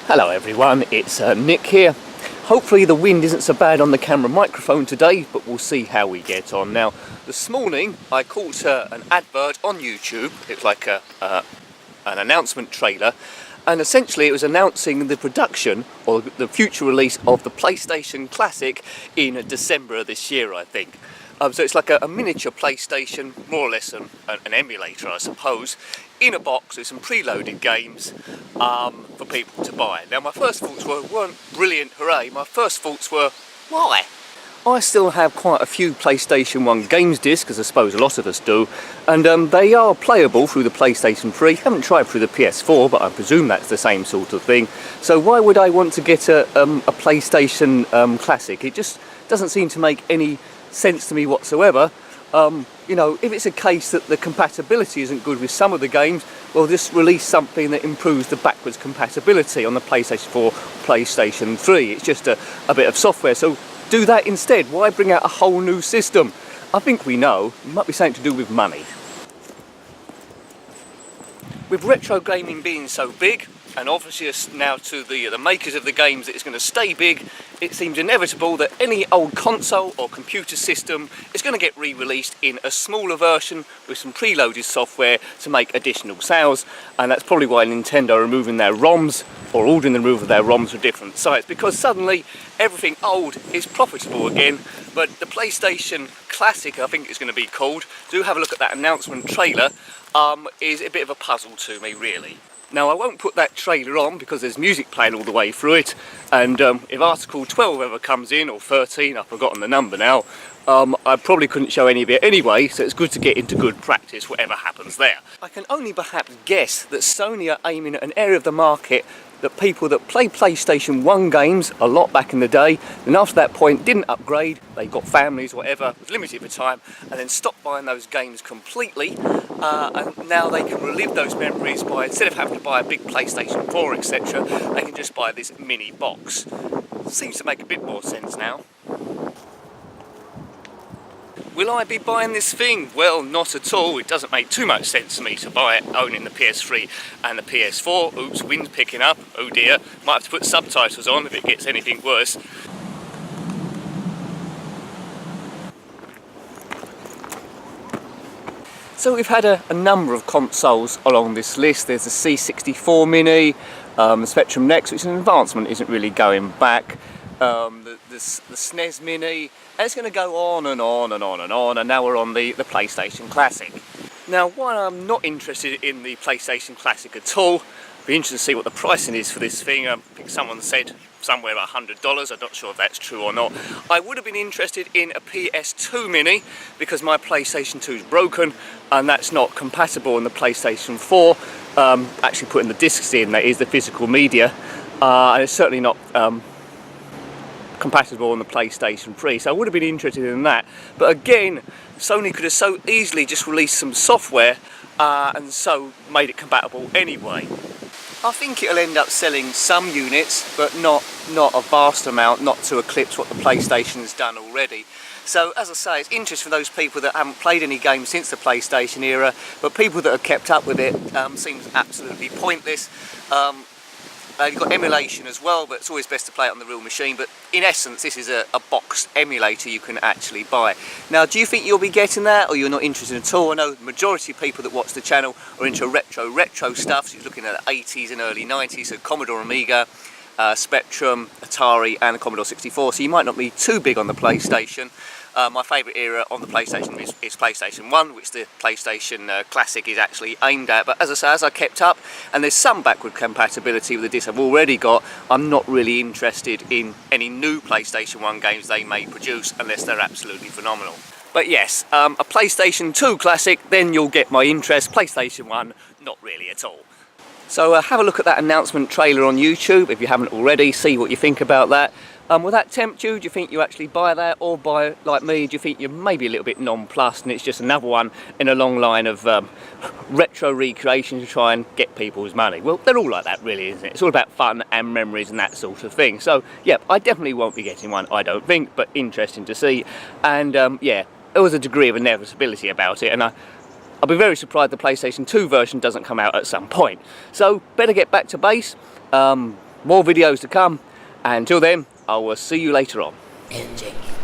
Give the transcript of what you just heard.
Hello everyone, it's Nick here. Hopefully the wind isn't so bad on the camera microphone today, but we'll see how we get on. Now, this morning I caught an advert on YouTube. It was like an announcement trailer, and essentially it was announcing the production or the future release of the PlayStation Classic in December of this year, I think. So it's like a miniature PlayStation, more or less an emulator, I suppose, in a box with some preloaded games for people to buy. Now, my first thoughts weren't brilliant, hooray. My first thoughts were, why? I still have quite a few PlayStation 1 games discs, as I suppose a lot of us do, and they are playable through the PlayStation 3. I haven't tried through the PS4, but I presume that's the same sort of thing. So why would I want to get a PlayStation Classic? It just doesn't seem to make any sense to me whatsoever. You know, if it's a case that the compatibility isn't good with some of the games, well, just release something that improves the backwards compatibility on the PlayStation 4, PlayStation 3. It's just a bit of software, so do that instead. Why bring out a whole new system? I think we know, it might be something to do with money. With retro gaming being so big, and obviously now to the makers of the games that it's going to stay big, it seems inevitable that any old console or computer system is going to get re-released in a smaller version with some preloaded software to make additional sales, and that's probably why Nintendo are removing their ROMs or ordering the removal of their ROMs from different sites, because suddenly everything old is profitable again. But the PlayStation Classic, I think it's going to be called, do have a look at that announcement trailer, is a bit of a puzzle to me, really. Now, I won't put that trailer on because there's music playing all the way through it, and if Article 12 ever comes in, or 13, I've forgotten the number now, I probably couldn't show any of it anyway, so it's good to get into good practice whatever happens there. I can only perhaps guess that Sony are aiming at an area of the market that people that play PlayStation 1 games a lot back in the day, and after that point didn't upgrade, they got families, whatever, was limited for time, and then stopped buying those games completely, and now they can relive those memories by, instead of having to buy a big PlayStation 4, etc., they can just buy this mini box. Seems to make a bit more sense now. Will I be buying this thing? Well, not at all. It doesn't make too much sense to me to buy it owning the PS3 and the PS4. Oops, wind's picking up. Oh dear. Might have to put subtitles on if it gets anything worse. So we've had a number of consoles along this list. There's the C64 Mini, the Spectrum Next, which is an advancement, isn't really going back. The SNES Mini, and it's going to go on and on and on and on, and now we're on the PlayStation Classic. Now, while I'm not interested in the PlayStation Classic at all, I'd be interested to see what the pricing is for this thing. I think someone said somewhere $100, I'm not sure if that's true or not. I would have been interested in a PS2 Mini, because my PlayStation 2 is broken, and that's not compatible on the PlayStation 4. Actually putting the discs in, that is the physical media, and it's certainly not compatible on the PlayStation 3, so I would have been interested in that. But again, Sony could have so easily just released some software and so made it compatible anyway. I think it'll end up selling some units, but not a vast amount, not to eclipse what the PlayStation has done already. So, as I say, it's interesting for those people that haven't played any games since the PlayStation era, but people that have kept up with it seems absolutely pointless. You've got emulation as well, but it's always best to play it on the real machine. But in essence, this is a boxed emulator you can actually buy. Now, do you think you'll be getting that, or you're not interested at all? I know the majority of people that watch the channel are into retro stuff, so you're looking at the 80s and early 90s, so Commodore Amiga, Spectrum, Atari and the Commodore 64, so you might not be too big on the PlayStation. My favourite era on the PlayStation is PlayStation 1, which the PlayStation Classic is actually aimed at. But as I say, as I kept up, and there's some backward compatibility with the discs I've already got, I'm not really interested in any new PlayStation 1 games they may produce unless they're absolutely phenomenal. But yes, a PlayStation 2 Classic, then you'll get my interest. PlayStation 1, not really at all. So have a look at that announcement trailer on YouTube if you haven't already, see what you think about that. Will that tempt you? Do you think you actually buy that, or buy, like me, do you think you're maybe a little bit nonplussed and it's just another one in a long line of retro recreations to try and get people's money? Well, they're all like that really, isn't it? It's all about fun and memories and that sort of thing. So yeah, I definitely won't be getting one, I don't think, but interesting to see. And yeah, there was a degree of inevitability about it, and I'll be very surprised the PlayStation 2 version doesn't come out at some point. So better get back to base. more videos to come, and until then I will see you later on. NJ.